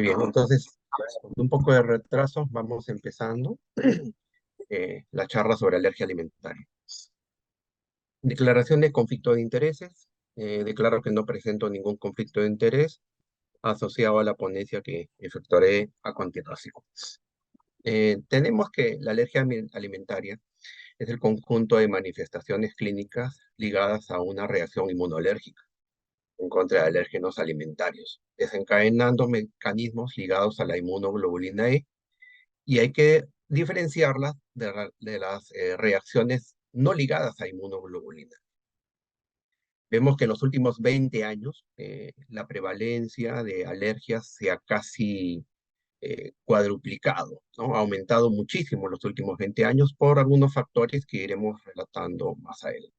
Muy bien, entonces, con un poco de retraso, vamos empezando la charla sobre alergia alimentaria. Declaración de conflicto de intereses. Declaro que no presento ningún conflicto de interés asociado a la ponencia que efectuaré a continuación. Tenemos que la alergia alimentaria es el conjunto de manifestaciones clínicas ligadas a una reacción inmunológica en contra de alérgenos alimentarios, desencadenando mecanismos ligados a la inmunoglobulina E, y hay que diferenciarlas de las reacciones no ligadas a inmunoglobulina. Vemos que en los últimos 20 años la prevalencia de alergias se ha casi cuadruplicado, ¿no? Ha aumentado muchísimo en los últimos 20 años por algunos factores que iremos relatando más adelante.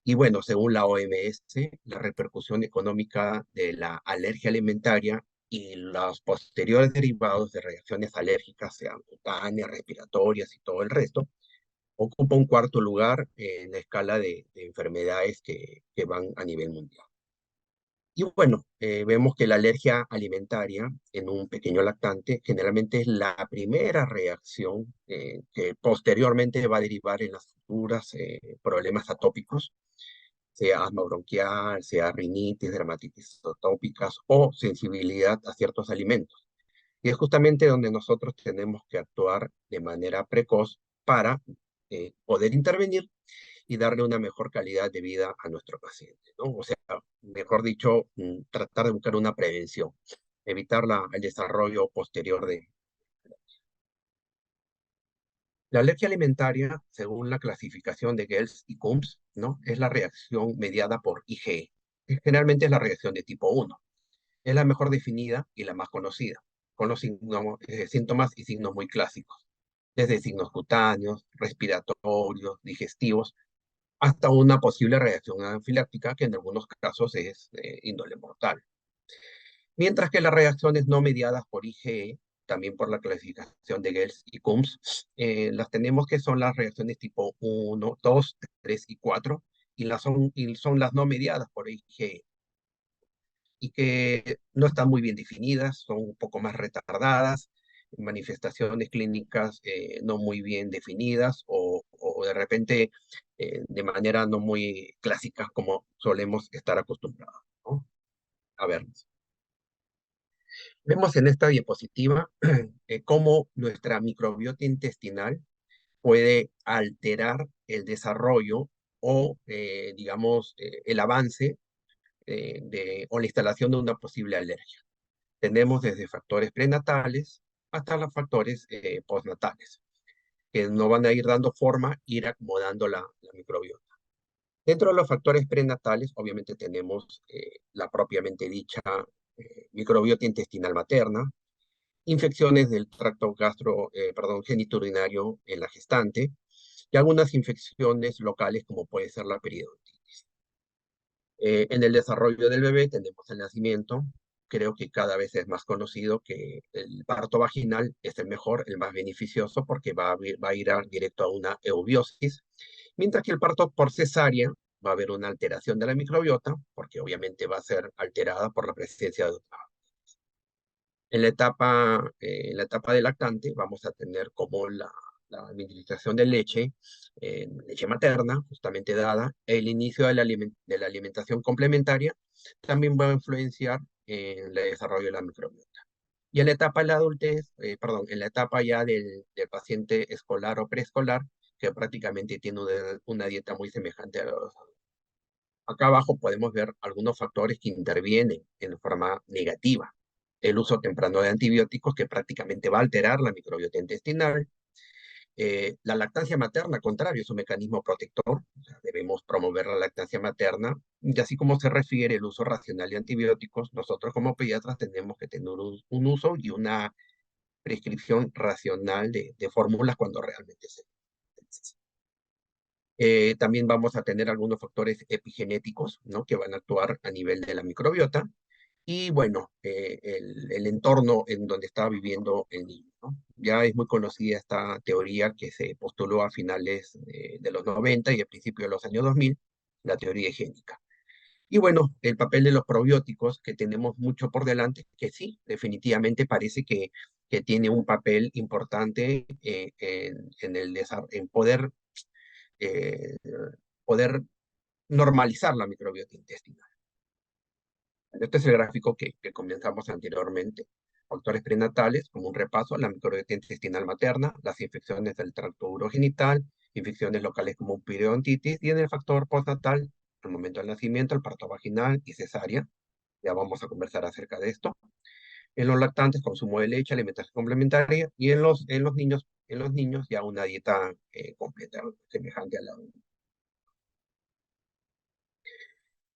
Y bueno, según la OMS, la repercusión económica de la alergia alimentaria y los posteriores derivados de reacciones alérgicas, sean cutáneas, respiratorias y todo el resto, ocupa un cuarto lugar en la escala de enfermedades que van a nivel mundial. Y bueno, vemos que la alergia alimentaria en un pequeño lactante generalmente es la primera reacción que posteriormente va a derivar en las futuras problemas atópicos, sea asma bronquial, sea rinitis, dermatitis atópicas o sensibilidad a ciertos alimentos. Y es justamente donde nosotros tenemos que actuar de manera precoz para poder intervenir y darle una mejor calidad de vida a nuestro paciente, ¿no? O sea, mejor dicho, tratar de buscar una prevención, evitar el desarrollo posterior de... La alergia alimentaria, según la clasificación de Gels y Coombs, ¿no? Es la reacción mediada por IgE. Generalmente es la reacción de tipo 1. Es la mejor definida y la más conocida, con los síntomas y signos muy clásicos, desde signos cutáneos, respiratorios, digestivos, hasta una posible reacción anafiláctica que en algunos casos es índole mortal. Mientras que las reacciones no mediadas por IgE, también por la clasificación de Gels y Coombs, las tenemos que son las reacciones tipo 1, 2, 3 y 4, y son las no mediadas por IgE, y que no están muy bien definidas, son un poco más retardadas, manifestaciones clínicas no muy bien definidas o de repente de manera no muy clásica como solemos estar acostumbrados, ¿no? A ver, vemos en esta diapositiva cómo nuestra microbiota intestinal puede alterar el desarrollo o, digamos, el avance o la instalación de una posible alergia. Tenemos desde factores prenatales hasta los factores postnatales, que nos van a ir dando forma, ir acomodando la microbiota. Dentro de los factores prenatales, obviamente tenemos la propiamente dicha microbiota intestinal materna, infecciones del tracto genitourinario en la gestante, y algunas infecciones locales como puede ser la periodontitis. En el desarrollo del bebé tenemos el nacimiento. Creo que cada vez es más conocido que el parto vaginal es el mejor, el más beneficioso, porque va a ir directo a una eubiosis, mientras que el parto por cesárea va a haber una alteración de la microbiota, porque obviamente va a ser alterada por la presencia de otra. En la etapa de lactante vamos a tener como la administración de leche, leche materna, justamente dada, el inicio de la alimentación complementaria, también va a influenciar en el desarrollo de la microbiota. Y en la etapa de la adultez, en la etapa ya del paciente escolar o preescolar, que prácticamente tiene una dieta muy semejante a los adultos. Acá abajo podemos ver algunos factores que intervienen en forma negativa. El uso temprano de antibióticos, que prácticamente va a alterar la microbiota intestinal. La lactancia materna, al contrario, es un mecanismo protector. O sea, debemos promover la lactancia materna. Y así como se refiere el uso racional de antibióticos, nosotros como pediatras tenemos que tener un uso y una prescripción racional de fórmulas cuando realmente se necesita. También vamos a tener algunos factores epigenéticos, ¿no? Que van a actuar a nivel de la microbiota. Y bueno, el entorno en donde está viviendo el niño, ¿no? Ya es muy conocida esta teoría que se postuló a finales de los 90 y a principios de los años 2000, la teoría higiénica. Y bueno, el papel de los probióticos, que tenemos mucho por delante, que sí, definitivamente parece que tiene un papel importante en eh, poder normalizar la microbiota intestinal. Este es el gráfico que comenzamos anteriormente. Factores prenatales, como un repaso, la microbiota intestinal materna, las infecciones del tracto urogenital, infecciones locales como periodontitis, y en el factor postnatal, al momento del nacimiento, el parto vaginal y cesárea. Ya vamos a conversar acerca de esto. En los lactantes, consumo de leche, alimentación complementaria, y en los niños ya una dieta completa, semejante a la.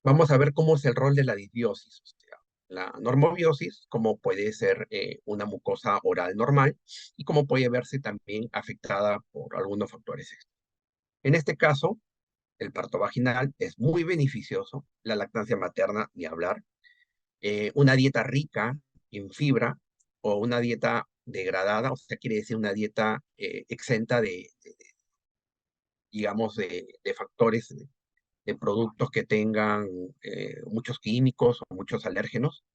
Vamos a ver cómo es el rol de la disbiosis, o sea, la normobiosis, cómo puede ser una mucosa oral normal y cómo puede verse también afectada por algunos factores externos. En este caso, el parto vaginal es muy beneficioso, la lactancia materna, ni hablar, una dieta rica en fibra o una dieta degradada, o sea, quiere decir una dieta exenta digamos, de factores de productos que tengan muchos químicos o muchos alérgenos.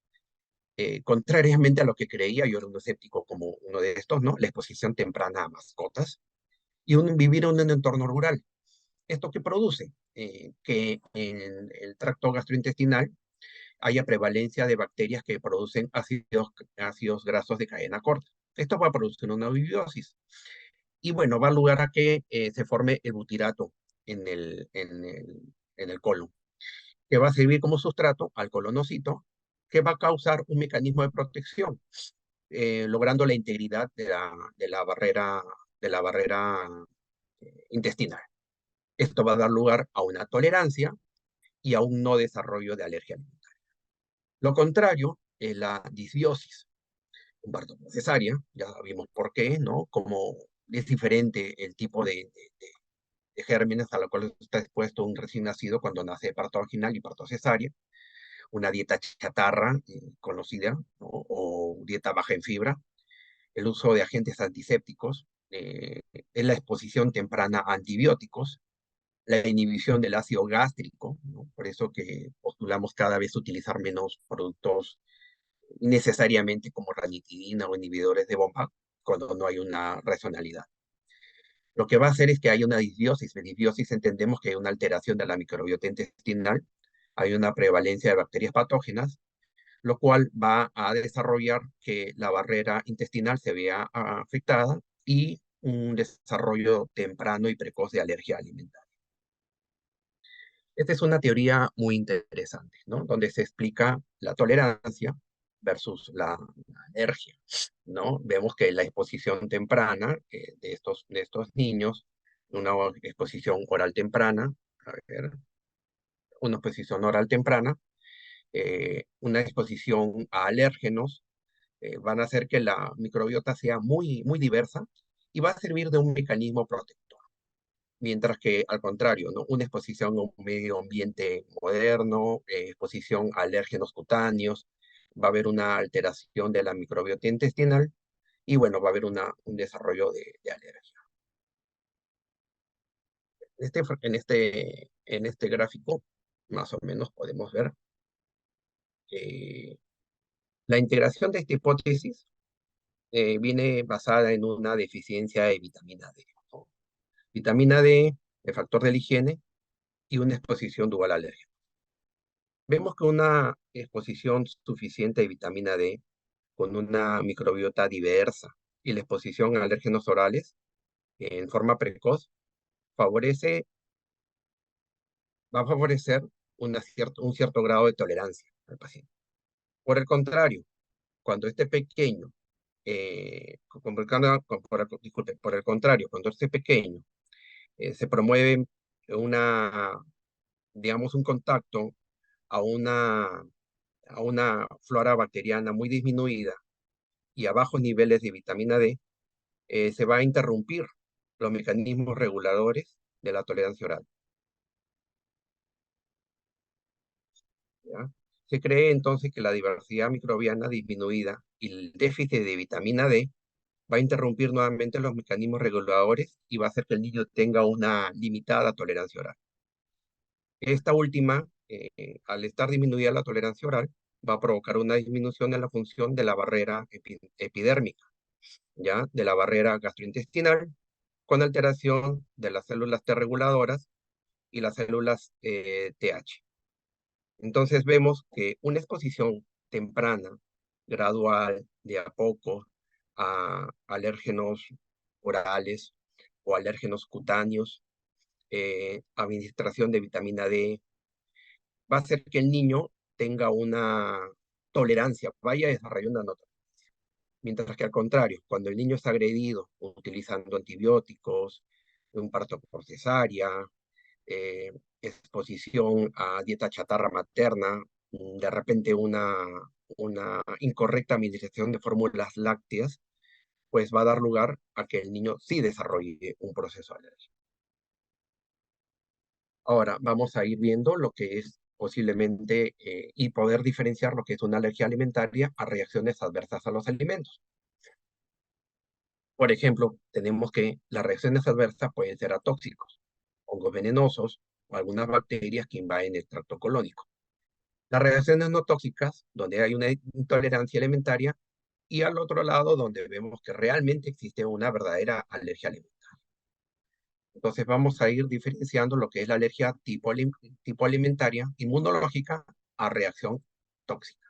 Contrariamente a lo que creía, yo era un escéptico como uno de estos, ¿no? La exposición temprana a mascotas y vivir en un entorno rural. ¿Esto qué produce? Que en el tracto gastrointestinal haya prevalencia de bacterias que producen ácidos grasos de cadena corta. Esto va a producir una bibiosis. Y bueno, va a lugar a que se forme el butirato en el colon, que va a servir como sustrato al colonocito, que va a causar un mecanismo de protección, logrando la integridad de la barrera intestinal. Esto va a dar lugar a una tolerancia y a un no desarrollo de alergia alimentaria. Lo contrario es la disbiosis, un parto por cesárea, ya vimos por qué, ¿no? Como es diferente el tipo de gérmenes a los cuales está expuesto un recién nacido cuando nace de parto vaginal y parto cesárea, una dieta chatarra conocida, ¿no? O dieta baja en fibra, el uso de agentes antisépticos, es la exposición temprana a antibióticos, la inhibición del ácido gástrico, ¿no? Por eso que postulamos cada vez utilizar menos productos necesariamente como ranitidina o inhibidores de bomba cuando no hay una racionalidad. Lo que va a hacer es que haya una disbiosis. En disbiosis entendemos que hay una alteración de la microbiota intestinal, hay una prevalencia de bacterias patógenas, lo cual va a desarrollar que la barrera intestinal se vea afectada y un desarrollo temprano y precoz de alergia alimentaria. Esta es una teoría muy interesante, ¿no? Donde se explica la tolerancia versus la alergia, ¿no? Vemos que la exposición temprana de estos niños, una exposición oral temprana, a ver, una exposición oral temprana, una exposición a alérgenos, van a hacer que la microbiota sea muy diversa y va a servir de un mecanismo protector. Mientras que, al contrario, ¿no? Una exposición a un medio ambiente moderno, exposición a alérgenos cutáneos, va a haber una alteración de la microbiota intestinal y, bueno, va a haber un desarrollo de alergia. En este gráfico, más o menos, podemos ver que la integración de esta hipótesis viene basada en una deficiencia de vitamina D, ¿no? Vitamina D, el factor de la higiene y una exposición dual alérgica. Vemos que una exposición suficiente de vitamina D con una microbiota diversa y la exposición a alérgenos orales en forma precoz favorece, va a favorecer un cierto grado de tolerancia al paciente. Por el contrario, cuando este pequeño, disculpe, por el contrario, cuando este pequeño se promueve una, digamos, un contacto a a una flora bacteriana muy disminuida y a bajos niveles de vitamina D, se va a interrumpir los mecanismos reguladores de la tolerancia oral, ¿ya? Se cree entonces que la diversidad microbiana disminuida y el déficit de vitamina D va a interrumpir nuevamente los mecanismos reguladores y va a hacer que el niño tenga una limitada tolerancia oral. Esta última, al estar disminuida la tolerancia oral, va a provocar una disminución en la función de la barrera epidérmica, ¿ya? De la barrera gastrointestinal, con alteración de las células T reguladoras y las células TH. Entonces vemos que una exposición temprana, gradual, de a poco, a alérgenos orales o alérgenos cutáneos, administración de vitamina D, va a hacer que el niño tenga una tolerancia, vaya desarrollando una nota. Mientras que al contrario, cuando el niño es agredido utilizando antibióticos, un parto por cesárea, eh, exposición a dieta chatarra materna, de repente una incorrecta administración de fórmulas lácteas, pues va a dar lugar a que el niño sí desarrolle un proceso alérgico. Ahora vamos a ir viendo lo que es posiblemente y poder diferenciar lo que es una alergia alimentaria a reacciones adversas a los alimentos. Por ejemplo, tenemos que las reacciones adversas pueden ser a tóxicos, hongos venenosos o algunas bacterias que invaden el tracto colónico. Las reacciones no tóxicas, donde hay una intolerancia alimentaria, y al otro lado, donde vemos que realmente existe una verdadera alergia alimentaria. Entonces vamos a ir diferenciando lo que es la alergia tipo alimentaria inmunológica a reacción tóxica.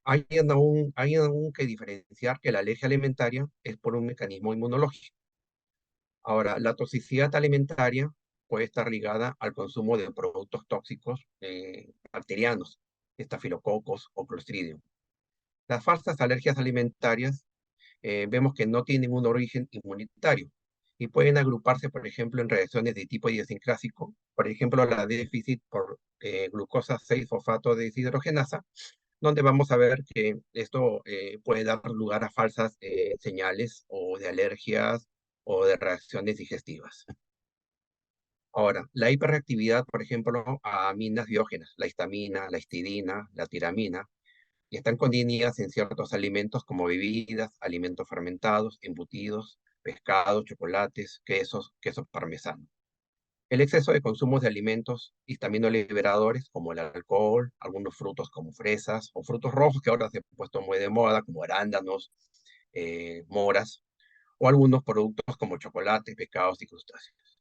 Hay aún que diferenciar que la alergia alimentaria es por un mecanismo inmunológico. Ahora, la toxicidad alimentaria puede estar ligada al consumo de productos tóxicos bacterianos, estafilococos o clostridium. Las falsas alergias alimentarias vemos que no tienen un origen inmunitario y pueden agruparse, por ejemplo, en reacciones de tipo idiosincrásico, por ejemplo, la déficit por glucosa 6-fosfato deshidrogenasa, donde vamos a ver que esto puede dar lugar a falsas señales o de alergias o de reacciones digestivas. Ahora, la hiperreactividad, por ejemplo, a aminas biógenas, la histamina, la histidina, la tiramina, y están contenidas en ciertos alimentos como bebidas, alimentos fermentados, embutidos, pescados, chocolates, quesos parmesano. El exceso de consumos de alimentos histamino-liberadores como el alcohol, algunos frutos como fresas o frutos rojos que ahora se han puesto muy de moda como arándanos, moras o algunos productos como chocolates, pescados y crustáceos.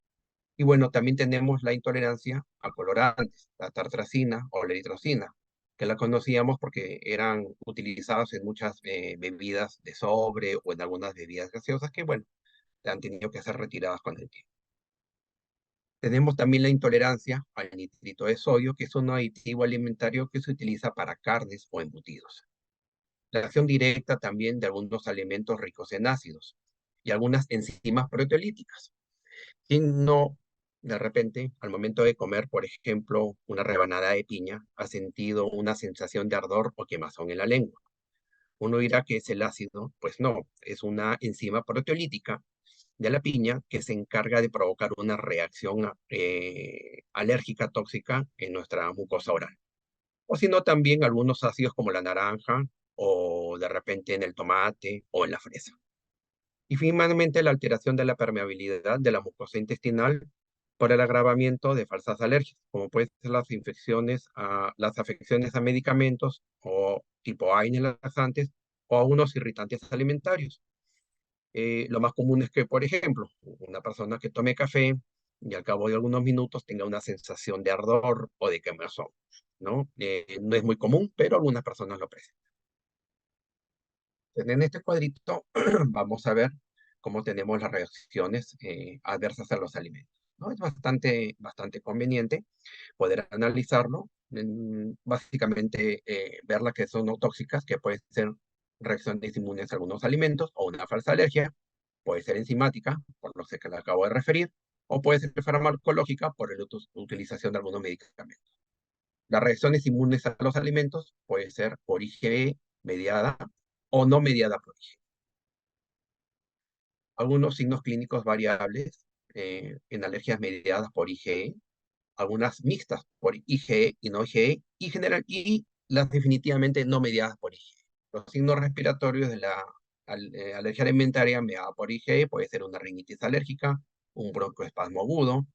Y bueno, también tenemos la intolerancia a colorantes, la tartrazina o la eritrocina, que la conocíamos porque eran utilizadas en muchas bebidas de sobre o en algunas bebidas gaseosas que, bueno, han tenido que ser retiradas con el tiempo. Tenemos también la intolerancia al nitrito de sodio, que es un aditivo alimentario que se utiliza para carnes o embutidos. La acción directa también de algunos alimentos ricos en ácidos y algunas enzimas proteolíticas. ¿Quién no, de repente, al momento de comer, por ejemplo, una rebanada de piña, ha sentido una sensación de ardor o quemazón en la lengua? Uno dirá que es el ácido, pues no, es una enzima proteolítica de la piña que se encarga de provocar una reacción alérgica tóxica en nuestra mucosa oral. O si no, también algunos ácidos como la naranja o de repente en el tomate o en la fresa. Y finalmente, la alteración de la permeabilidad de la mucosa intestinal por el agravamiento de falsas alergias, como pueden ser las afecciones a medicamentos o tipo A inelaxantes o a unos irritantes alimentarios. Lo más común es que, por ejemplo, una persona que tome café y al cabo de algunos minutos tenga una sensación de ardor o de quemazón, ¿no? No es muy común, pero algunas personas lo presentan. En este cuadrito vamos a ver cómo tenemos las reacciones adversas a los alimentos, ¿no? Es bastante conveniente poder analizarlo, básicamente ver las que son no tóxicas, que pueden ser reacciones inmunes a algunos alimentos o una falsa alergia, puede ser enzimática, por lo que le acabo de referir, o puede ser farmacológica por la utilización de algunos medicamentos. Las reacciones inmunes a los alimentos puede ser por IgE mediada o no mediada por IgE. Algunos signos clínicos variables en alergias mediadas por IgE, algunas mixtas por IgE y no IgE, y las definitivamente no mediadas por IgE. Los signos respiratorios de la alergia alimentaria mediada por IgE puede ser una rinitis alérgica, un broncoespasmo agudo,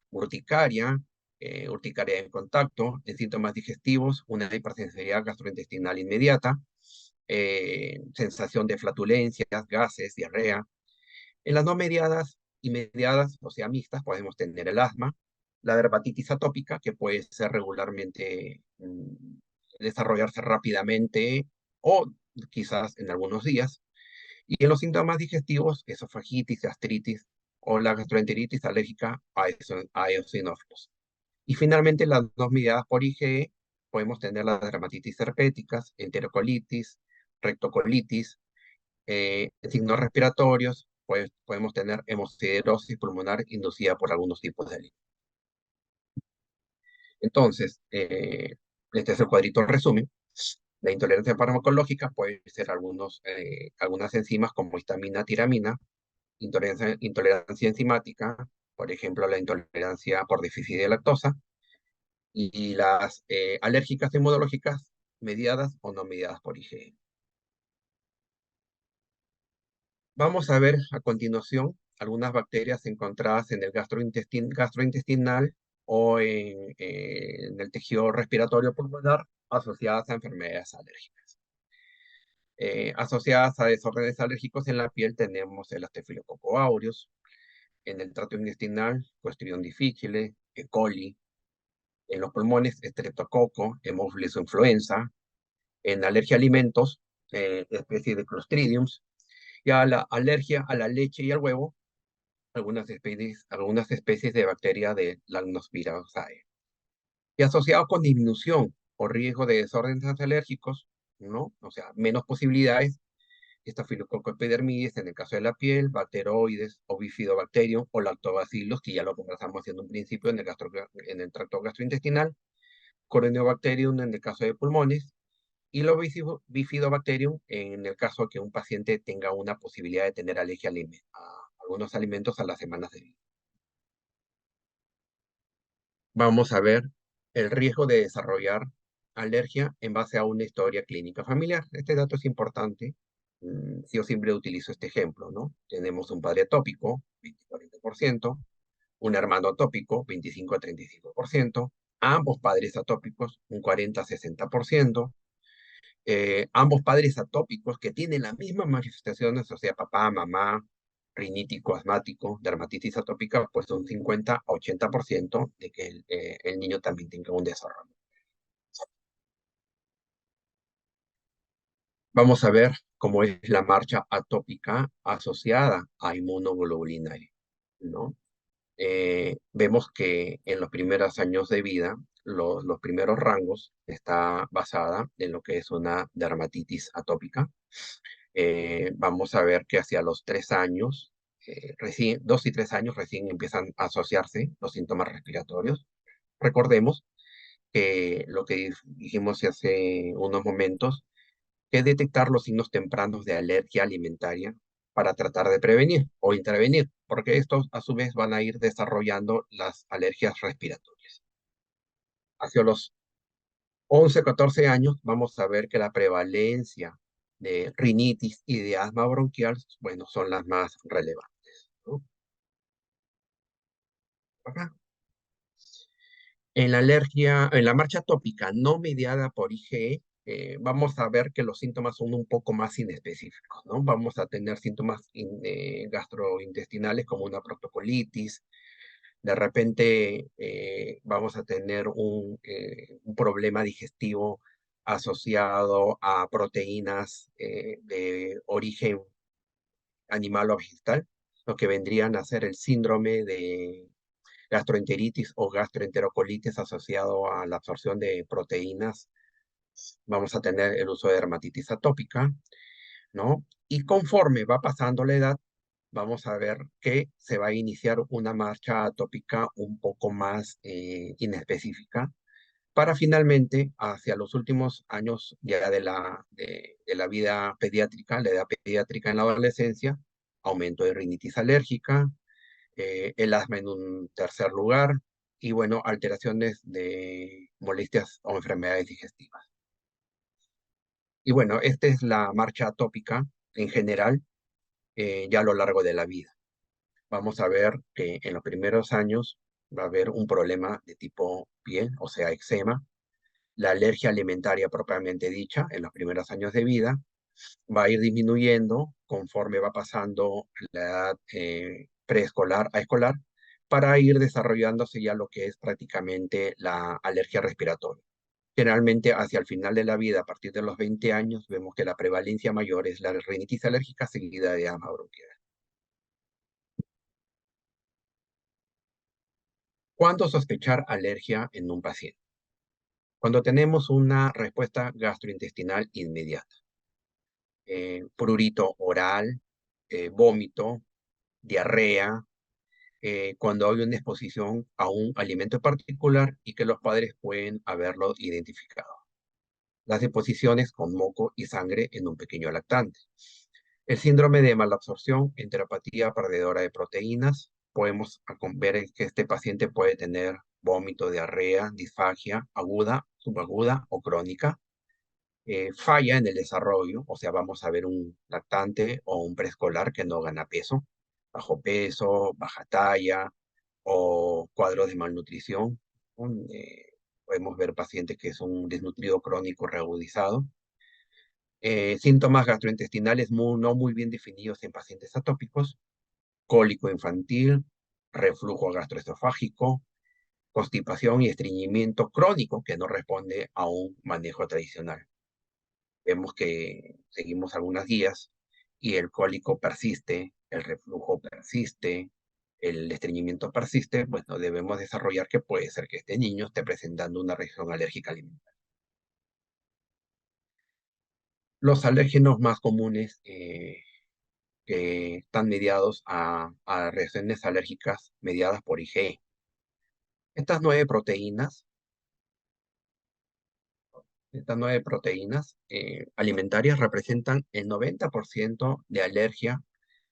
urticaria, urticaria en contacto. En síntomas digestivos, una hipersensibilidad gastrointestinal inmediata, sensación de flatulencias, gases, diarrea. En las no mediadas y mediadas, o sea, mixtas, podemos tener el asma, la dermatitis atópica, que puede ser regularmente, desarrollarse rápidamente o quizás en algunos días. Y en los síntomas digestivos, esofagitis, gastritis o la gastroenteritis alérgica a eosinófilos. Y finalmente, las dos mediadas por IgE, podemos tener las dermatitis herpéticas, enterocolitis, rectocolitis, signos respiratorios, pues podemos tener hemosiderosis pulmonar inducida por algunos tipos de alimentos. Entonces, este es el cuadrito resumen. La intolerancia farmacológica puede ser algunas enzimas como histamina, tiramina, intolerancia enzimática, por ejemplo, la intolerancia por déficit de lactosa, y las alérgicas inmunológicas mediadas o no mediadas por IgE. Vamos a ver a continuación algunas bacterias encontradas en el gastrointestinal o en el tejido respiratorio pulmonar asociadas a enfermedades alérgicas. Asociadas a desórdenes alérgicos en la piel tenemos el Staphylococcus aureus, en el tracto intestinal, Clostridium difficile, E. coli, en los pulmones, Streptococo, Haemophilus influenza, en alergia a alimentos, especies de Clostridiums, y a la alergia a la leche y al huevo, algunas especies de bacteria de Lactobacillus. Y asociado con disminución o riesgo de desórdenes alérgicos, ¿no? O sea, menos posibilidades, Staphylococcus epidermidis en el caso de la piel, Bacteroides o Bifidobacterium o Lactobacillus, que ya lo conversamos en un principio en el tracto gastrointestinal, Corynebacterium en el caso de pulmones, y los Bifidobacterium en el caso de que un paciente tenga una posibilidad de tener alergia a algunos alimentos a las semanas de vida. Vamos a ver el riesgo de desarrollar alergia en base a una historia clínica familiar. Este dato es importante. Yo siempre utilizo este ejemplo, ¿no? Tenemos un padre atópico, 20-40%, un hermano atópico, 25-35%, ambos padres atópicos, un 40-60%, ambos padres atópicos que tienen las mismas manifestaciones, o sea, papá, mamá, rinítico, asmático, dermatitis atópica, pues un 50-80% de que el niño también tenga un desarrollo. Vamos a ver cómo es la marcha atópica asociada a inmunoglobulina E, ¿no? Vemos que en los primeros años de vida, los primeros rangos está basada en lo que es una dermatitis atópica. Vamos a ver que hacia los 3 años, 2 y 3 años recién empiezan a asociarse los síntomas respiratorios. Recordemos que lo que dijimos hace unos momentos, que detectar los signos tempranos de alergia alimentaria para tratar de prevenir o intervenir, porque estos a su vez van a ir desarrollando las alergias respiratorias. Hacia los 11-14 años vamos a ver que la prevalencia de rinitis y de asma bronquial, bueno, son las más relevantes, ¿no? Ajá. En la marcha atópica no mediada por IgE, vamos a ver que los síntomas son un poco más inespecíficos, ¿no? Vamos a tener síntomas gastrointestinales como una proctocolitis, de repente vamos a tener un problema digestivo asociado a proteínas de origen animal o vegetal, lo que vendrían a ser el síndrome de gastroenteritis o gastroenterocolitis asociado a la absorción de proteínas. Vamos a tener el uso de dermatitis atópica, ¿no? Y conforme va pasando la edad, vamos a ver que se va a iniciar una marcha atópica un poco más inespecífica para finalmente, hacia los últimos años ya de la vida pediátrica, la edad pediátrica en la adolescencia, aumento de rinitis alérgica, el asma en un tercer lugar, y bueno, alteraciones de molestias o enfermedades digestivas. Y bueno, esta es la marcha atópica en general, ya a lo largo de la vida. Vamos a ver que en los primeros años va a haber un problema de tipo piel, o sea, eczema. La alergia alimentaria propiamente dicha en los primeros años de vida va a ir disminuyendo conforme va pasando la edad preescolar a escolar para ir desarrollándose ya lo que es prácticamente la alergia respiratoria. Generalmente hacia el final de la vida, a partir de los 20 años, vemos que la prevalencia mayor es la rinitis alérgica seguida de asma bronquial. ¿Cuándo sospechar alergia en un paciente? Cuando tenemos una respuesta gastrointestinal inmediata, prurito oral, vómito, diarrea, cuando hay una exposición a un alimento particular y que los padres pueden haberlo identificado. Las deposiciones con moco y sangre en un pequeño lactante. El síndrome de malabsorción, enteropatía perdedora de proteínas. Podemos ver que este paciente puede tener vómito, diarrea, disfagia aguda, subaguda o crónica. Falla en el desarrollo, o sea, vamos a ver un lactante o un preescolar que no gana peso, baja talla o cuadros de malnutrición. Podemos ver pacientes que son un desnutrido crónico reagudizado. Síntomas gastrointestinales no muy bien definidos en pacientes atópicos, cólico infantil, reflujo gastroesofágico, constipación y estreñimiento crónico que no responde a un manejo tradicional. Vemos que seguimos algunas guías y el cólico persiste, el reflujo persiste, el estreñimiento persiste, bueno, debemos desarrollar que puede ser que este niño esté presentando una reacción alérgica alimentaria. Los alérgenos más comunes que están mediados a reacciones alérgicas mediadas por IgE. Estas nueve proteínas, estas nueve proteínas alimentarias representan el 90% de alergia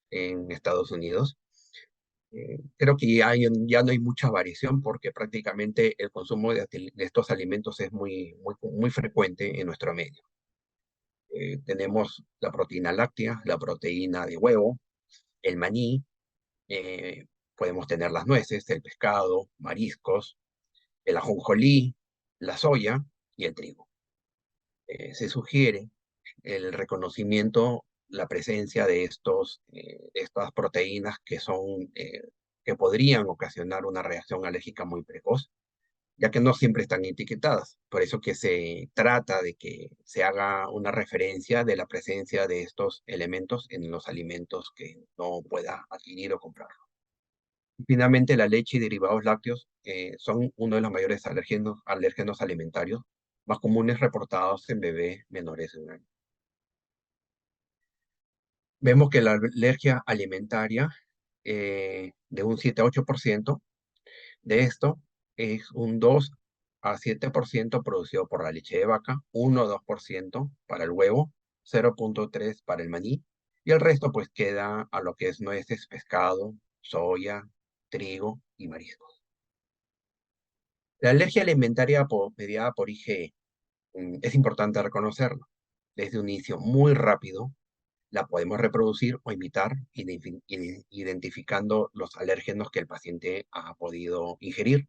en Estados Unidos. Creo que ya no hay mucha variación porque prácticamente el consumo de estos alimentos es muy frecuente en nuestro medio. Tenemos la proteína láctea, la proteína de huevo, el maní, eh, podemos tener las nueces, el pescado, mariscos, el ajonjolí, la soya y el trigo. Se sugiere el reconocimiento, la presencia de estas proteínas que podrían ocasionar una reacción alérgica muy precoz, ya que no siempre están etiquetadas. Por eso que se trata de que se haga una referencia de la presencia de estos elementos en los alimentos que no pueda adquirir o comprar. Finalmente, la leche y derivados lácteos son uno de los mayores alérgenos alimentarios más comunes reportados en bebés menores de un año. Vemos que la alergia alimentaria de un 7 a 8% de esto es un 2 a 7% producido por la leche de vaca, 1 o 2% para el huevo, 0,3% para el maní, y el resto pues queda a lo que es nueces, pescado, soya, trigo y mariscos. La alergia alimentaria mediada por IgE es importante reconocerlo. Desde un inicio muy rápido, la podemos reproducir o imitar, identificando los alérgenos que el paciente ha podido ingerir.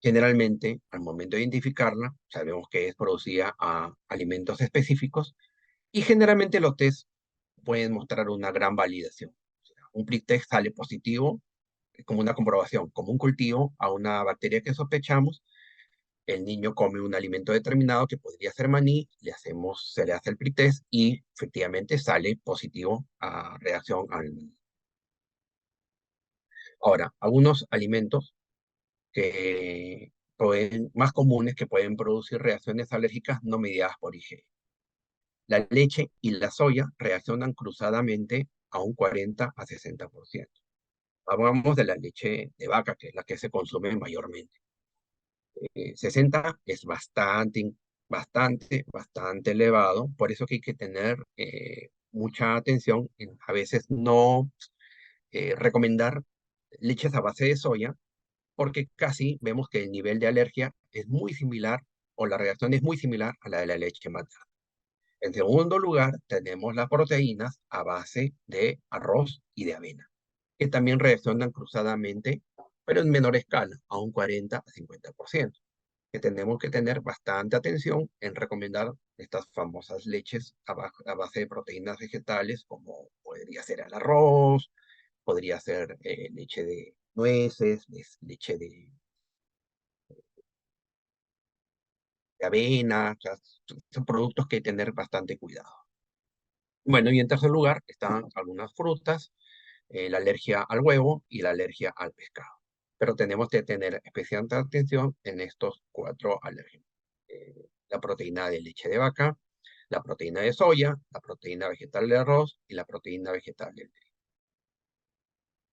Generalmente, al momento de identificarla, sabemos que es producida a alimentos específicos y generalmente los test pueden mostrar una gran validación. O sea, un prick test sale positivo como una comprobación, como un cultivo a una bacteria que sospechamos. El niño come un alimento determinado que podría ser maní, se le hace el pretest y efectivamente sale positivo a reacción al maní. Ahora, algunos alimentos más comunes que pueden producir reacciones alérgicas no mediadas por IgE. La leche y la soya reaccionan cruzadamente a un 40 a 60%. Hablamos de la leche de vaca, que es la que se consume mayormente. 60 es bastante elevado, por eso que hay que tener mucha atención en a veces no recomendar leches a base de soya, porque casi vemos que el nivel de alergia es muy similar o la reacción es muy similar a la de la leche materna. En segundo lugar, tenemos las proteínas a base de arroz y de avena, que también reaccionan cruzadamente pero en menor escala, a un 40 a 50%, que tenemos que tener bastante atención en recomendar estas famosas leches a base de proteínas vegetales, como podría ser el arroz, podría ser leche de nueces, leche de avena, o sea, son productos que hay que tener bastante cuidado. Bueno, y en tercer lugar están algunas frutas, la alergia al huevo y la alergia al pescado. Pero tenemos que tener especial atención en estos cuatro alérgenos. La proteína de leche de vaca, la proteína de soya, la proteína vegetal de arroz y la proteína vegetal del trigo.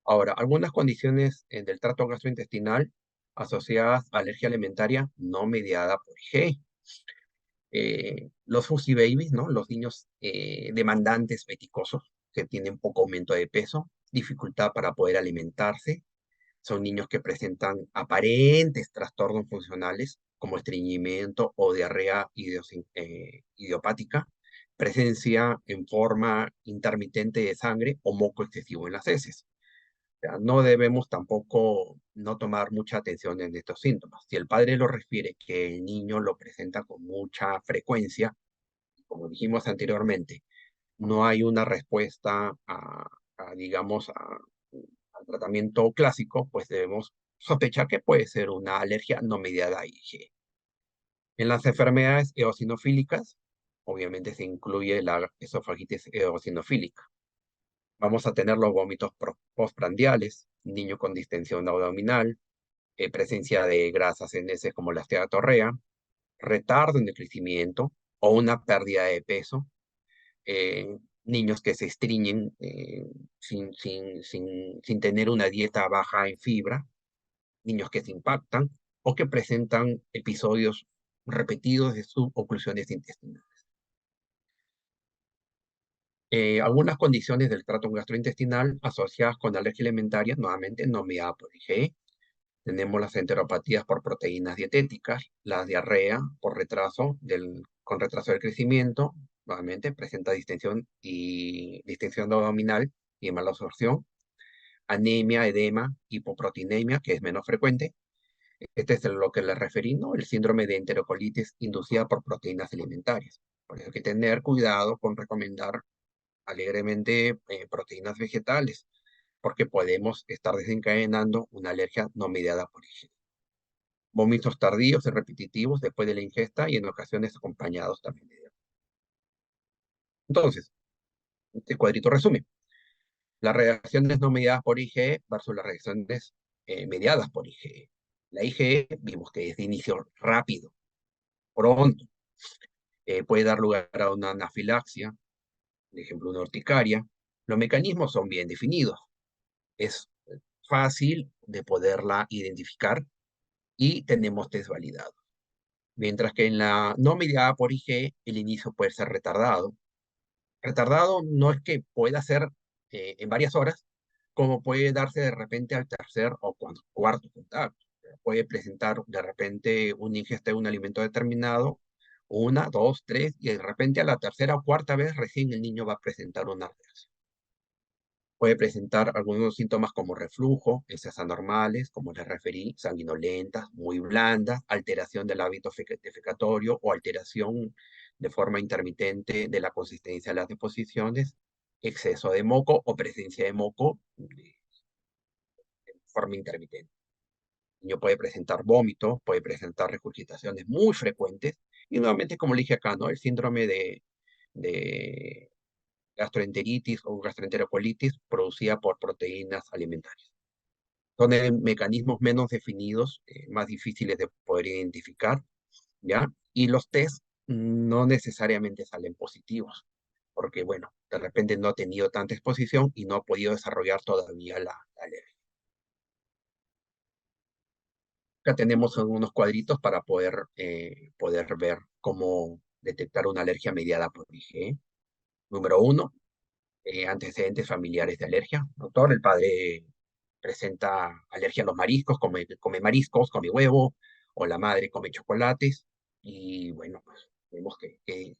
Ahora, algunas condiciones del trato gastrointestinal asociadas a alergia alimentaria no mediada por IgE. Los Fuzzy Babies, ¿no? Los niños demandantes peticosos que tienen poco aumento de peso, dificultad para poder alimentarse, son niños que presentan aparentes trastornos funcionales como estreñimiento o diarrea idiopática, presencia en forma intermitente de sangre o moco excesivo en las heces. O sea, no debemos tampoco no tomar mucha atención en estos síntomas. Si el padre lo refiere que el niño lo presenta con mucha frecuencia, como dijimos anteriormente, no hay una respuesta digamos, al tratamiento clásico, pues debemos sospechar que puede ser una alergia no mediada a IgE. En las enfermedades eosinofílicas, obviamente se incluye la esofagitis eosinofílica. Vamos a tener los vómitos postprandiales, niño con distensión abdominal, presencia de grasas en heces como la esteatorea, retardo en el crecimiento o una pérdida de peso, niños que se estreñen sin tener una dieta baja en fibra, niños que se impactan o que presentan episodios repetidos de suboclusiones intestinales. Algunas condiciones del trato gastrointestinal asociadas con alergia alimentaria, nuevamente no mediada por IgE. Tenemos las enteropatías por proteínas dietéticas, la diarrea con retraso del crecimiento, nuevamente presenta distensión abdominal y mala absorción, anemia, edema, hipoproteinemia, que es menos frecuente. Este es lo que le referí, ¿no? El síndrome de enterocolitis inducida por proteínas alimentarias. Por eso hay que tener cuidado con recomendar alegremente proteínas vegetales, porque podemos estar desencadenando una alergia no mediada por IgE. Vómitos tardíos y repetitivos después de la ingesta y en ocasiones acompañados también de diarrea. Entonces, este cuadrito resume las reacciones no mediadas por IgE versus las reacciones mediadas por IgE. La IgE vimos que es de inicio rápido, pronto, puede dar lugar a una anafilaxia, por ejemplo, una urticaria. Los mecanismos son bien definidos. Es fácil de poderla identificar y tenemos test validados. Mientras que en la no mediada por IgE, el inicio puede ser retardado. Retardado no es que pueda ser en varias horas, como puede darse de repente al tercer o cuarto contacto. Puede presentar de repente una ingesta de un alimento determinado, una, dos, tres, y de repente a la tercera o cuarta vez recién el niño va a presentar una reacción. Puede presentar algunos síntomas como reflujo, heces anormales, como les referí, sanguinolentas, muy blandas, alteración del hábito defecatorio o alteración de forma intermitente de la consistencia de las deposiciones, exceso de moco o presencia de moco de forma intermitente. El niño puede presentar vómito, puede presentar regurgitaciones muy frecuentes y nuevamente, como le dije acá, ¿no? El síndrome de gastroenteritis o gastroenterocolitis producida por proteínas alimentarias. Son mecanismos menos definidos, más difíciles de poder identificar, ¿ya? Y los test no necesariamente salen positivos, porque, bueno, de repente no ha tenido tanta exposición y no ha podido desarrollar todavía la alergia. Acá tenemos unos cuadritos para poder ver cómo detectar una alergia mediada por IgE. Número 1, antecedentes familiares de alergia. Doctor, el padre presenta alergia a los mariscos, come mariscos, come huevo, o la madre come chocolates. Y bueno, pues tenemos que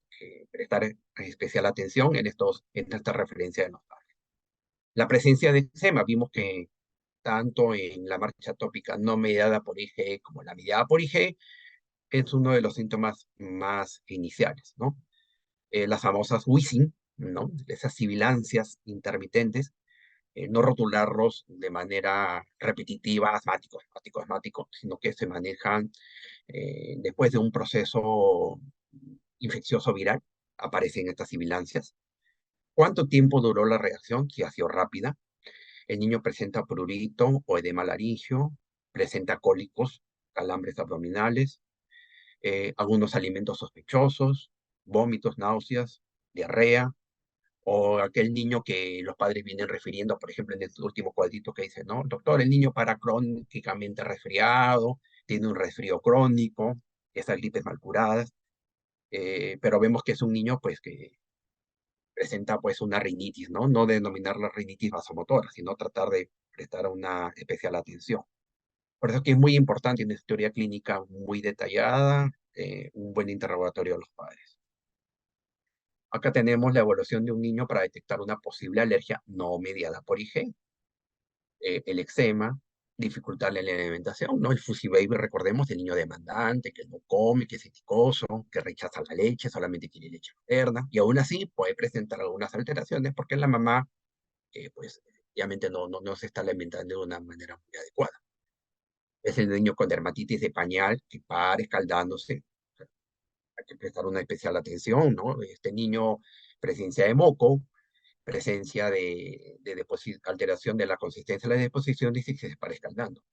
prestar especial atención en esta referencia de los padres. La presencia de eczema, vimos que tanto en la marcha atópica no mediada por IgE como la mediada por IgE, es uno de los síntomas más iniciales, ¿no? Las famosas wheezing, ¿no? Esas sibilancias intermitentes, no rotularlos de manera repetitiva, asmático, asmático, asmático, sino que se manejan después de un proceso infeccioso viral, aparecen estas sibilancias. ¿Cuánto tiempo duró la reacción? Si ha sido rápida. El niño presenta prurito o edema laringio, presenta cólicos, calambres abdominales, algunos alimentos sospechosos, vómitos, náuseas, diarrea, o aquel niño que los padres vienen refiriendo, por ejemplo, en este último cuadrito que dice, ¿no? Doctor, el niño para crónicamente resfriado, tiene un resfrío crónico, esas gripes mal curadas, pero vemos que es un niño, pues, que presenta, pues, una rinitis, ¿no? No denominarla rinitis vasomotora, sino tratar de prestar una especial atención. Por eso que es muy importante una historia clínica muy detallada, un buen interrogatorio a los padres. Acá tenemos la evaluación de un niño para detectar una posible alergia no mediada por IgE, el eczema, dificultad en la alimentación, ¿no? El Fussy Baby, recordemos, el niño demandante, que no come, que es eticoso, que rechaza la leche, solamente quiere leche materna, y aún así puede presentar algunas alteraciones porque la mamá, pues, obviamente no se está alimentando de una manera muy adecuada. Es el niño con dermatitis de pañal, que para escaldándose, hay que prestar una especial atención, ¿no? Este niño, presencia de moco, presencia de alteración de la consistencia de la deposición, dice que se para escaldando.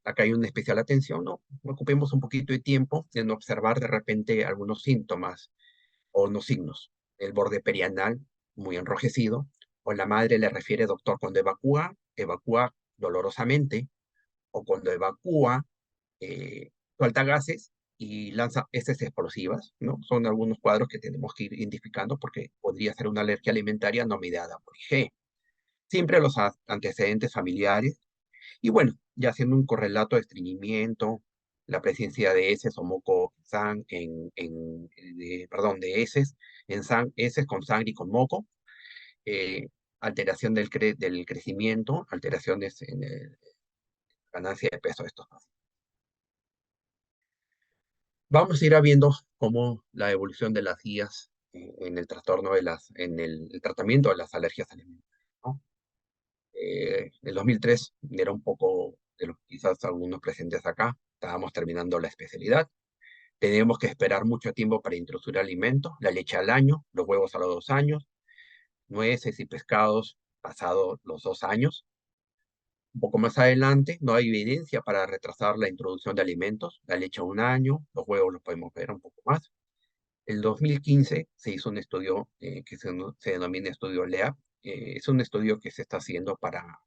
Acá hay una especial atención, ¿no? Ocupemos un poquito de tiempo en observar de repente algunos síntomas o no signos. El borde perianal muy enrojecido, o la madre le refiere, doctor, cuando evacúa dolorosamente, o cuando evacúa, suelta gases y lanza heces explosivas, ¿no? Son algunos cuadros que tenemos que ir identificando porque podría ser una alergia alimentaria no mediada por IgE. Siempre los antecedentes familiares. Y bueno, ya haciendo un correlato de estreñimiento, la presencia de heces o moco perdón, de heces heces con sangre y con moco, eh, alteración del crecimiento, alteraciones en la ganancia de peso de estos pacientes. Vamos a ir viendo cómo la evolución de las guías en el trastorno en el tratamiento de las alergias alimentarias, ¿no? El 2003 era un poco de los quizás algunos presentes acá, estábamos terminando la especialidad, teníamos que esperar mucho tiempo para introducir alimentos, la leche al año, los huevos a los 2 años, nueces y pescados pasados los 2 años. Un poco más adelante, no hay evidencia para retrasar la introducción de alimentos, la leche a 1 año, los huevos los podemos ver un poco más. El 2015 se hizo un estudio que se denomina estudio LEAP. Es un estudio que se está haciendo para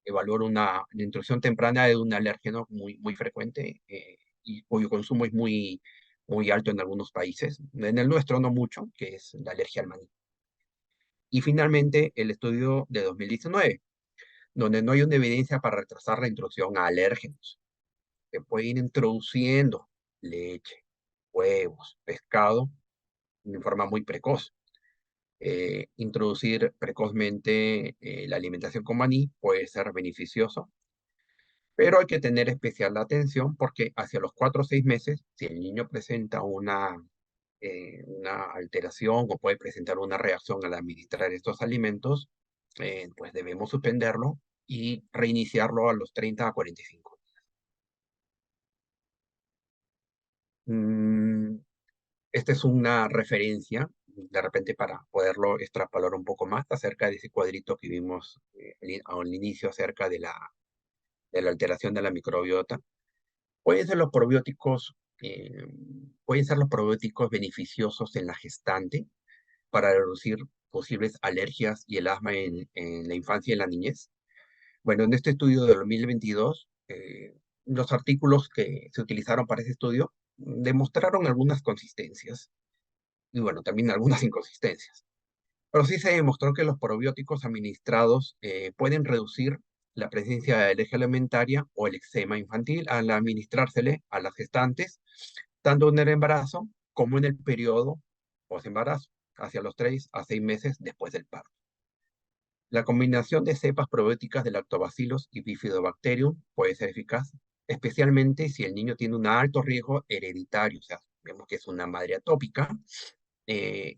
evaluar la introducción temprana de un alérgeno muy frecuente y cuyo consumo es muy alto en algunos países. En el nuestro no mucho, que es la alergia al maní. Y finalmente el estudio de 2019, donde no hay una evidencia para retrasar la introducción a alérgenos. Se puede ir introduciendo leche, huevos, pescado de forma muy precoz. Introducir precozmente la alimentación con maní puede ser beneficioso, pero hay que tener especial atención porque hacia los 4 o 6 meses, si el niño presenta una alteración o puede presentar una reacción al administrar estos alimentos, pues debemos suspenderlo y reiniciarlo a los 30 a 45. Mm, Esta es una referencia, de repente para poderlo extrapolar un poco más acerca de ese cuadrito que vimos al inicio acerca de la alteración de la microbiota. Pueden ser los probióticos, pueden ser los probióticos beneficiosos en la gestante para reducir posibles alergias y el asma en la infancia y en la niñez. Bueno, en este estudio de 2022, los artículos que se utilizaron para ese estudio demostraron algunas consistencias y bueno, también algunas inconsistencias. Pero sí se demostró que los probióticos administrados pueden reducir la presencia de alergia alimentaria o el eczema infantil al administrársele a las gestantes, tanto en el embarazo como en el periodo post-embarazo, hacia los 3 a 6 meses después del parto. La combinación de cepas probióticas de Lactobacillus y Bifidobacterium puede ser eficaz, especialmente si el niño tiene un alto riesgo hereditario, o sea, vemos que es una madre atópica, de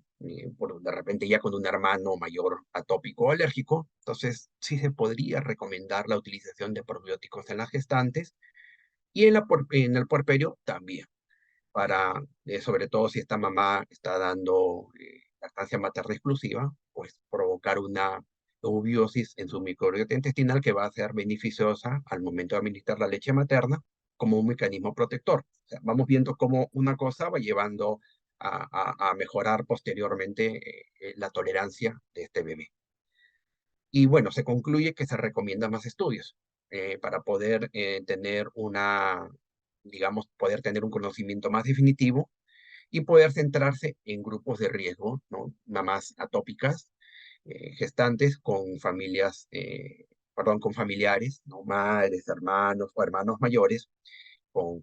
repente ya con un hermano mayor atópico o alérgico, entonces sí se podría recomendar la utilización de probióticos en las gestantes y en el puerperio también, sobre todo si esta mamá está dando lactancia materna exclusiva, pues provocar una eubiosis en su microbiota intestinal que va a ser beneficiosa al momento de administrar la leche materna como un mecanismo protector. O sea, vamos viendo cómo una cosa va llevando a mejorar posteriormente la tolerancia de este bebé. Y bueno, se concluye que se recomiendan más estudios para poder tener digamos, poder tener un conocimiento más definitivo y poder centrarse en grupos de riesgo, ¿no? Mamás atópicas, gestantes con perdón, con familiares, ¿no? Madres, hermanos o hermanos mayores con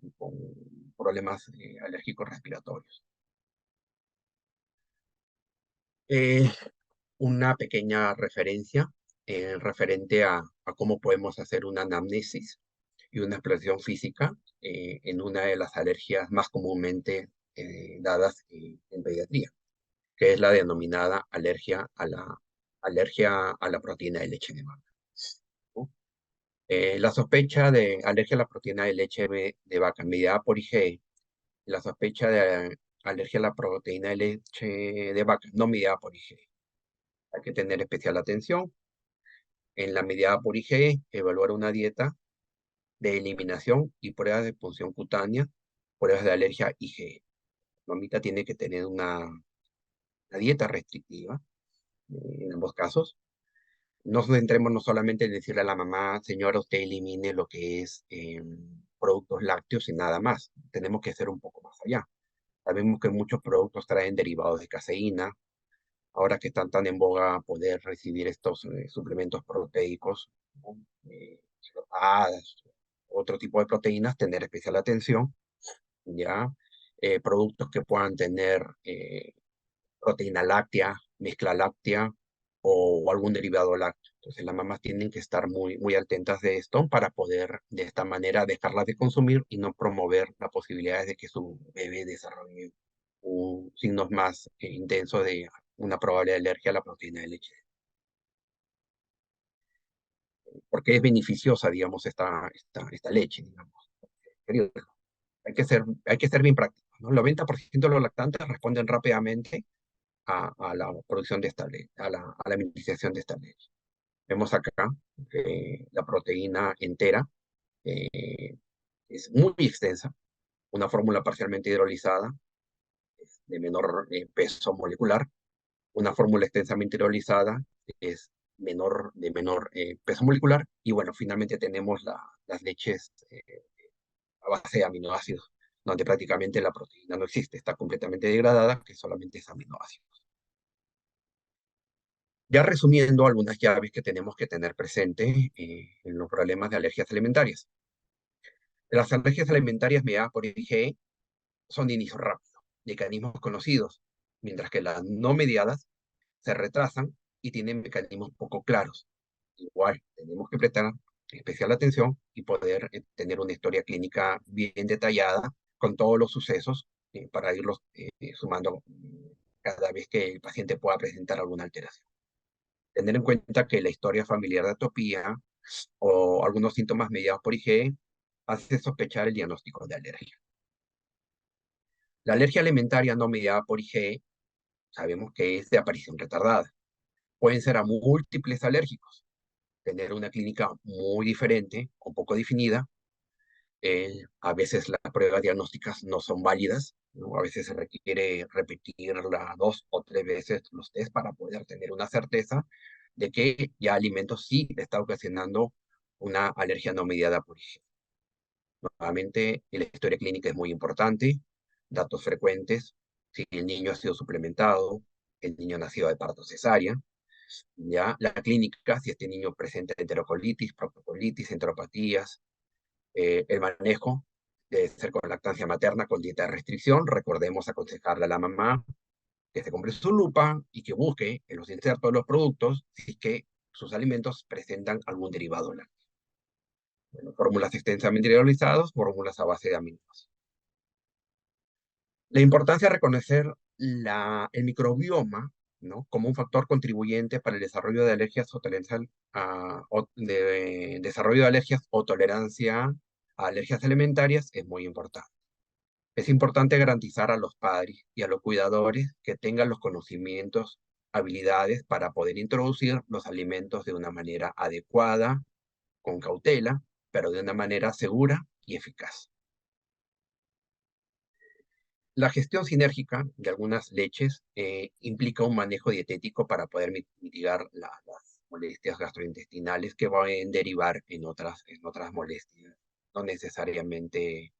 problemas alérgicos respiratorios. Eh, una pequeña referencia referente a cómo podemos hacer una anamnesis y una exploración física en una de las alergias más comúnmente dadas en pediatría, que es la denominada alergia a la proteína de leche de vaca, ¿no? La sospecha de alergia a la proteína de leche de vaca mediada por IgE, la sospecha de alergia a la proteína de leche de vaca no mediada por IgE. Hay que tener especial atención en la mediada por IgE, evaluar una dieta de eliminación y pruebas de punción cutánea, pruebas de alergia IgE. La mamita tiene que tener una dieta restrictiva en ambos casos. No nos centremos no solamente en decirle a la mamá, señora, usted elimine lo que es productos lácteos y nada más. Tenemos que hacer un poco más allá. Sabemos que muchos productos traen derivados de caseína. Ahora que están tan en boga poder recibir estos suplementos proteicos, ¿no? Hadas, otro tipo de proteínas, tener especial atención, ¿ya? Productos que puedan tener proteína láctea, mezcla láctea o algún derivado lácteo. Entonces las mamás tienen que estar muy, muy atentas de esto para poder de esta manera dejarlas de consumir y no promover la posibilidad de que su bebé desarrolle signos más intensos de una probable alergia a la proteína de leche. Porque es beneficiosa, digamos, esta leche, digamos. Hay que ser bien prácticos, ¿no? El 90% de los lactantes responden rápidamente a la producción de esta leche, a la administración de esta leche. Vemos acá que la proteína entera eh, es muy extensa, una fórmula parcialmente hidrolizada de menor peso molecular, una fórmula extensamente hidrolizada es de menor peso molecular, y bueno, finalmente tenemos las leches a base de aminoácidos, donde prácticamente la proteína no existe, está completamente degradada, que solamente es aminoácidos. Ya resumiendo algunas llaves que tenemos que tener presente en los problemas de alergias alimentarias. Las alergias alimentarias mediadas por IgE son de inicio rápido, mecanismos conocidos, mientras que las no mediadas se retrasan y tienen mecanismos poco claros. Igual, tenemos que prestar especial atención y poder tener una historia clínica bien detallada con todos los sucesos para irlos sumando cada vez que el paciente pueda presentar alguna alteración. Tener en cuenta que la historia familiar de atopía o algunos síntomas mediados por IgE hace sospechar el diagnóstico de alergia. La alergia alimentaria no mediada por IgE sabemos que es de aparición retardada. Pueden ser a múltiples alérgicos, tener una clínica muy diferente o poco definida. A veces las pruebas diagnósticas no son válidas, ¿no? A veces se requiere repetirla 2 o 3 veces los test para poder tener una certeza de que ya alimentos sí le está ocasionando una alergia no mediada por IgE. Nuevamente, la historia clínica es muy importante, datos frecuentes, si el niño ha sido suplementado, el niño nació de parto cesárea, ya la clínica, si este niño presenta enterocolitis, proctocolitis, enteropatías, el manejo debe ser con lactancia materna, con dieta de restricción. Recordemos aconsejarle a la mamá que se compre su lupa y que busque en los insertos de los productos si es que sus alimentos presentan algún derivado lácteo. Bueno, fórmulas extensamente hidrolizadas, fórmulas a base de aminos. La importancia de reconocer el microbioma, ¿no?, como un factor contribuyente para el desarrollo de alergias o desarrollo de alergias o tolerancia a alergias alimentarias es muy importante. Es importante garantizar a los padres y a los cuidadores que tengan los conocimientos, habilidades para poder introducir los alimentos de una manera adecuada, con cautela, pero de una manera segura y eficaz. La gestión sinérgica de algunas leches implica un manejo dietético para poder mitigar las molestias gastrointestinales que pueden derivar en otras molestias, no necesariamente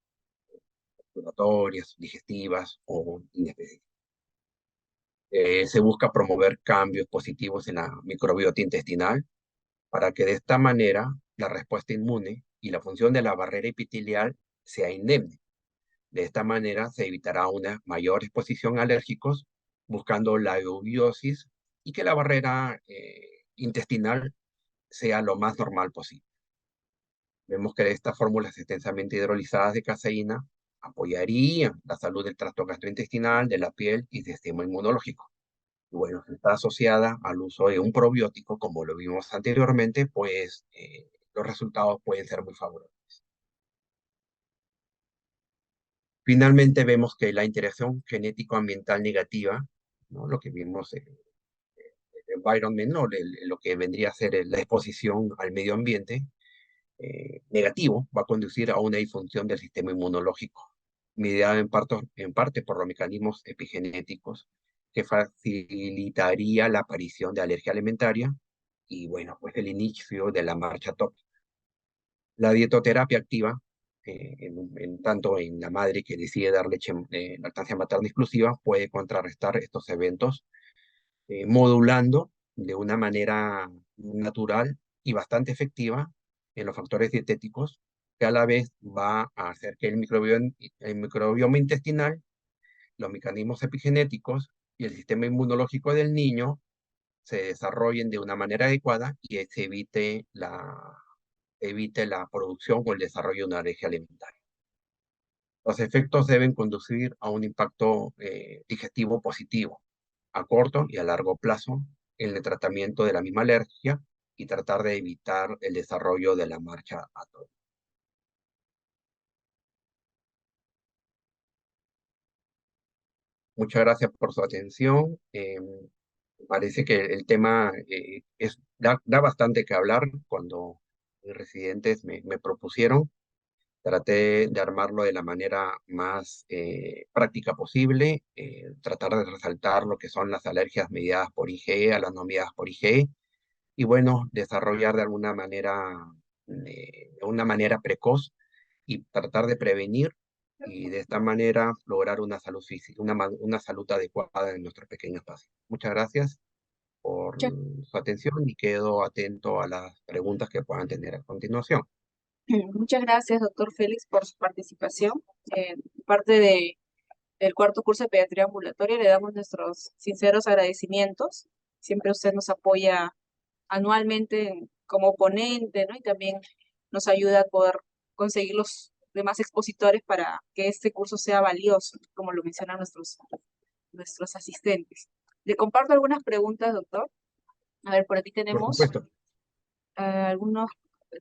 respiratorias, digestivas o inespecíficas. Se busca promover cambios positivos en la microbiota intestinal para que de esta manera la respuesta inmune y la función de la barrera epitelial sea indemne. De esta manera se evitará una mayor exposición a alérgicos, buscando la eubiosis y que la barrera intestinal sea lo más normal posible. Vemos que estas fórmulas extensamente hidrolizadas de caseína apoyarían la salud del tracto gastrointestinal, de la piel y del sistema inmunológico. Y bueno, si está asociada al uso de un probiótico, como lo vimos anteriormente, pues los resultados pueden ser muy favorables. Finalmente vemos que la interacción genético-ambiental negativa, ¿no?, lo que vimos en el environment, ¿no?, lo que vendría a ser la exposición al medio ambiente, negativo, va a conducir a una disfunción del sistema inmunológico, mediada en parte por los mecanismos epigenéticos, que facilitaría la aparición de alergia alimentaria y, bueno, pues el inicio de la marcha tóxica. La dietoterapia activa, tanto en la madre que decide dar leche, lactancia materna exclusiva, puede contrarrestar estos eventos, modulando de una manera natural y bastante efectiva en los factores dietéticos, que a la vez va a hacer que el microbioma intestinal, los mecanismos epigenéticos y el sistema inmunológico del niño se desarrollen de una manera adecuada y se evite la producción o el desarrollo de una alergia alimentaria. Los efectos deben conducir a un impacto digestivo positivo a corto y a largo plazo en el tratamiento de la misma alergia y tratar de evitar el desarrollo de la marcha atópica. Muchas gracias por su atención. Parece que el tema da bastante que hablar. Cuando mis residentes me propusieron, traté de armarlo de la manera más práctica posible, tratar de resaltar lo que son las alergias mediadas por IgE a las no mediadas por IgE, y bueno, desarrollar de una manera precoz y tratar de prevenir y de esta manera lograr una salud física, una salud adecuada en nuestros pequeños pacientes. Muchas gracias por Muchas, su atención y quedo atento a las preguntas que puedan tener a continuación. muchas gracias, doctor Félix, por su participación. Parte del cuarto curso de pediatría ambulatoria le damos nuestros sinceros agradecimientos. Siempre usted nos apoya anualmente como ponente, ¿no? Y también nos ayuda a poder conseguir los demás expositores para que este curso sea valioso, como lo mencionan nuestros asistentes. Le comparto algunas preguntas, doctor. A ver, por aquí Por tenemos supuesto. algunos,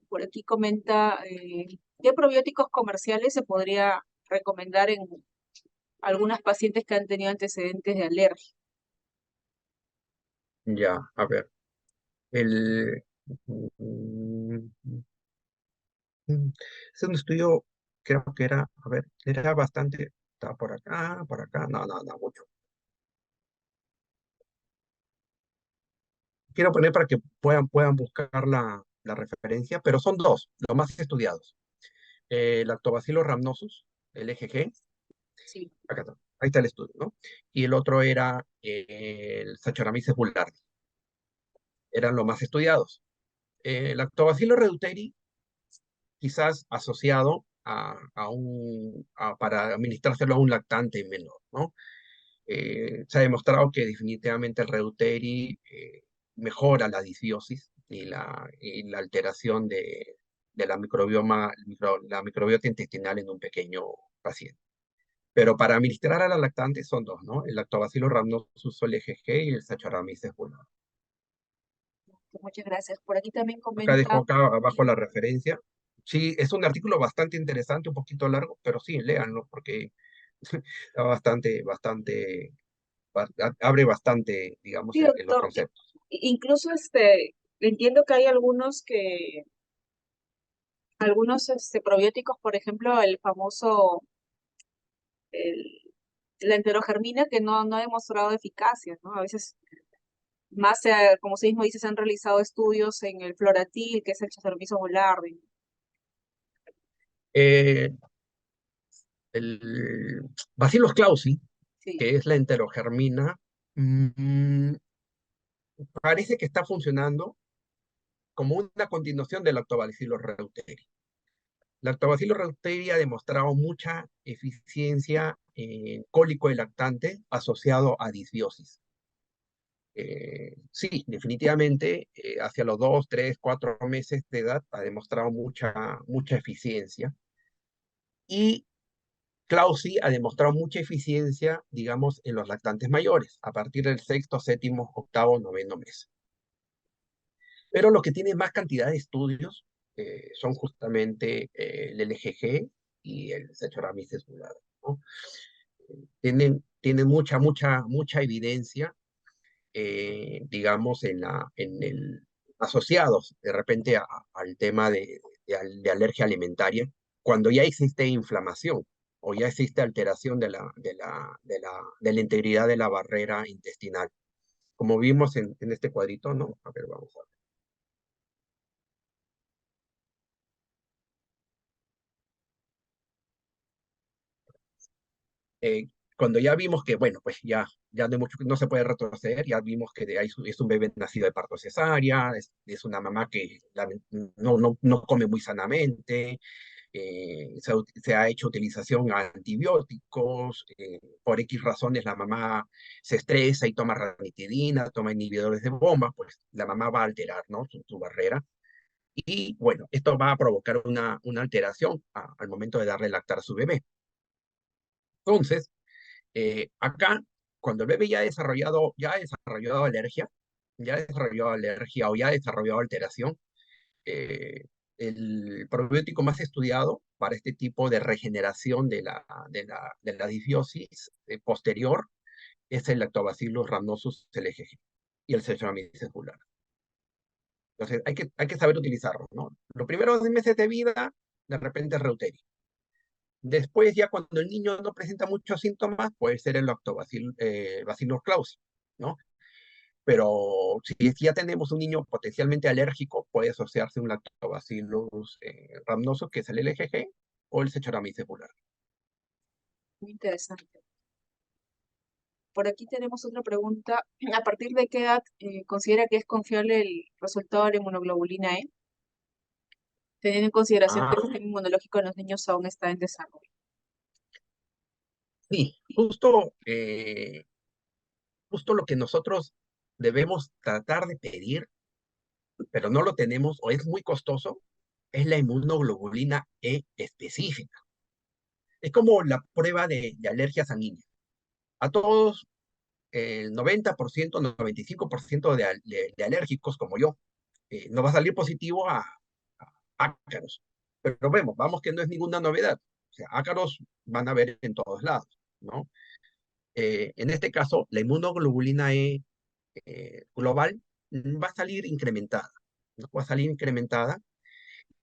por aquí comenta, ¿qué probióticos comerciales se podría recomendar en algunas pacientes que han tenido antecedentes de alergia? Ya, a ver. El, mm, es un estudio, creo que a ver, era bastante, estaba por acá, no, no, no, mucho. Quiero poner para que puedan buscar la referencia, pero son dos, los más estudiados. Lactobacillus rhamnosus, el EGG, Sí. acá está, ahí está el estudio, ¿no? Y el otro era el Saccharomyces boulardii, eran los más estudiados. Lactobacillus reuteri, quizás asociado para administrárselo a un lactante menor, ¿no? Se ha demostrado que definitivamente el reuteri mejora la disbiosis y la alteración de la la microbiota intestinal en un pequeño paciente. Pero para administrar a la lactante son dos, ¿no? El Lactobacillus rhamnosus LGG y el Saccharomyces boulardii. Muchas gracias. Por aquí también Acá dejo comenta, acá abajo la referencia. Sí, es un artículo bastante interesante, un poquito largo, pero sí, léanlo porque está abre bastante, digamos, sí, en los doctor, conceptos. incluso entiendo que hay algunos probióticos, por ejemplo, el famoso, el- la enterogermina, que no ha demostrado eficacia, ¿no? A veces, como usted mismo dice, se han realizado estudios en el floratil, que es el Saccharomyces boulardii. Eh, el Bacillus clausi, Sí, que es la enterogermina, mm, parece que está funcionando como una continuación del Lactobacillus reuteri. Lactobacillus reuteri ha demostrado mucha eficiencia en cólico de lactante asociado a disbiosis. Sí, definitivamente, hacia los 2, 3, 4 meses de edad ha demostrado mucha eficiencia. Y Clausi ha demostrado mucha eficiencia, digamos, en los lactantes mayores, a partir del sexto, séptimo, octavo, noveno mes. Pero lo que tiene más cantidad de estudios son justamente el LGG y el Saccharomyces boulardii, ¿no? Tienen mucha evidencia, digamos, asociados de repente al tema de alergia alimentaria, cuando ya existe inflamación o ya existe alteración de la integridad de la barrera intestinal. Como vimos en este cuadrito, ¿no? A ver, vamos a ver. Eh, Cuando ya vimos que, bueno, pues ya no se puede retroceder, ya vimos que es un bebé nacido de parto cesárea, es una mamá que no come muy sanamente, se ha hecho utilización a antibióticos, por X razones la mamá se estresa y toma ranitidina, toma inhibidores de bomba, pues la mamá va a alterar, ¿no? su barrera. Y bueno, esto va a provocar una alteración al momento de darle lactar a su bebé. Entonces, acá, cuando el bebé ya ha desarrollado alergia o ya ha desarrollado alteración, eh, el probiótico más estudiado para este tipo de regeneración de la disbiosis posterior es el Lactobacillus rhamnosus LGG y el Saccharomyces boulardii. Entonces, hay que saber utilizarlo, ¿no? Los primeros 10 meses de vida, de repente es Reuteri. Después, ya cuando el niño no presenta muchos síntomas, puede ser el Bacillus clausi, ¿no? Pero si ya tenemos un niño potencialmente alérgico, puede asociarse un Lactobacillus rhamnosus, que es el LGG, o el Saccharomyces boulardii. muy interesante. Por aquí tenemos otra pregunta. ¿A partir de qué edad considera que es confiable el resultado de la inmunoglobulina E, teniendo en consideración que Ah, el sistema inmunológico en los niños aún está en desarrollo? sí, justo lo que nosotros debemos tratar de pedir, pero no lo tenemos o es muy costoso, es la inmunoglobulina E específica. Es como la prueba de alergia sanguínea. A todos, el 90%, 95% de alérgicos como yo, no va a salir positivo a ácaros. Pero vamos que no es ninguna novedad. O sea, ácaros van a haber en todos lados, ¿no? En este caso, la inmunoglobulina E global va a salir incrementada, ¿no? Va a salir incrementada.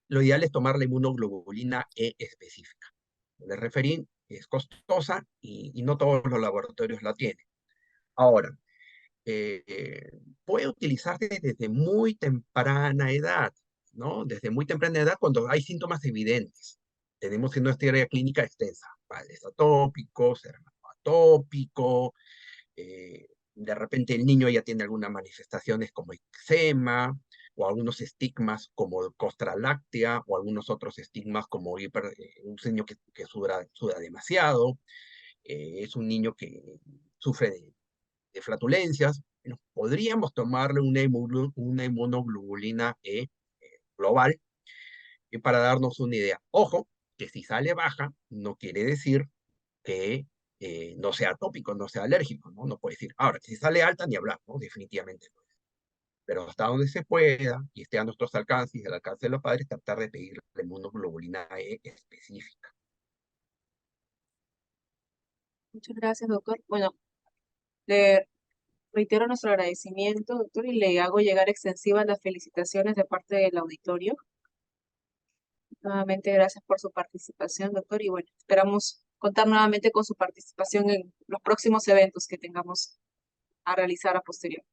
Lo ideal es tomar la inmunoglobulina E específica. De referir es costosa y no todos los laboratorios la tienen. Ahora, puede utilizarse desde muy temprana edad, ¿no? Desde muy temprana edad cuando hay síntomas evidentes. Tenemos en nuestra área clínica extensa, padres atópicos, hermano atópico, de repente el niño ya tiene algunas manifestaciones como eczema, o algunos estigmas como costra láctea, o algunos otros estigmas como un niño que suda demasiado, es un niño que sufre de flatulencias, bueno, podríamos tomarle una inmunoglobulina E global para darnos una idea. Ojo, que si sale baja, no quiere decir que no sea atópico, no sea alérgico, ¿no? No puede decir. Ahora, si sale alta, ni hablar, ¿no? Definitivamente no. Pero hasta donde se pueda y esté a nuestros alcances y al alcance de los padres, tratar de pedir la inmunoglobulina E específica. Muchas gracias, doctor. Bueno, le reitero nuestro agradecimiento, doctor, y le hago llegar extensivas las felicitaciones de parte del auditorio. Nuevamente, gracias por su participación, doctor, y bueno, esperamos contar nuevamente con su participación en los próximos eventos que tengamos a realizar a posterior.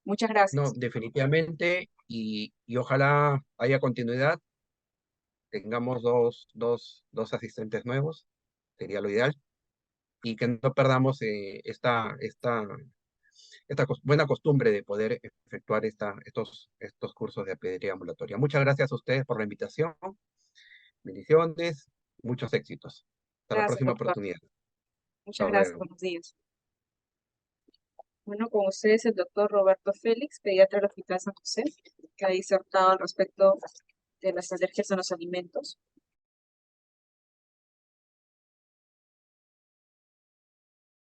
Muchas No, gracias. definitivamente, y ojalá haya continuidad, tengamos dos asistentes nuevos, sería lo ideal, y que no perdamos esta buena costumbre de poder efectuar estos cursos de pediatría ambulatoria. Muchas gracias a ustedes por la invitación, bendiciones, muchos éxitos. Hasta la Gracias, próxima doctor. oportunidad. Muchas Hasta gracias. luego. Buenos días. Bueno, con ustedes el doctor Roberto Félix, pediatra del Hospital San José, que ha disertado al respecto de las alergias a los alimentos.